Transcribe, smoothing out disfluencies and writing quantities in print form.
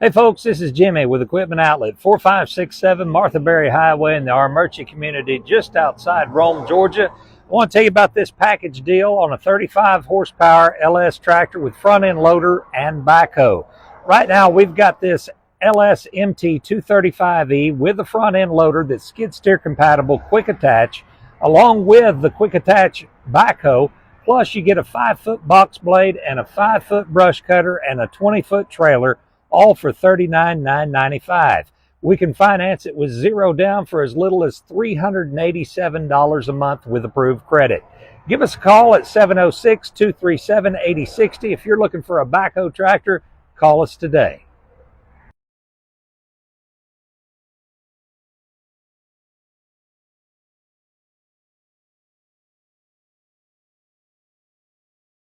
Hey folks, this is Jimmy with Equipment Outlet, 4567 Martha Berry Highway in the Armurchie community just outside Rome, Georgia. I want to tell you about this package deal on a 35 horsepower LS tractor with front end loader and backhoe. Right now we've got this LS MT 235E with the front end loader that's skid steer compatible, quick attach, along with the quick attach backhoe. Plus you get a 5-foot box blade and a 5-foot brush cutter and a 20-foot trailer, all for $39,995. We can finance it with zero down for as little as $387 a month with approved credit. Give us a call at 706-237-8060. If you're looking for a backhoe tractor, call us today.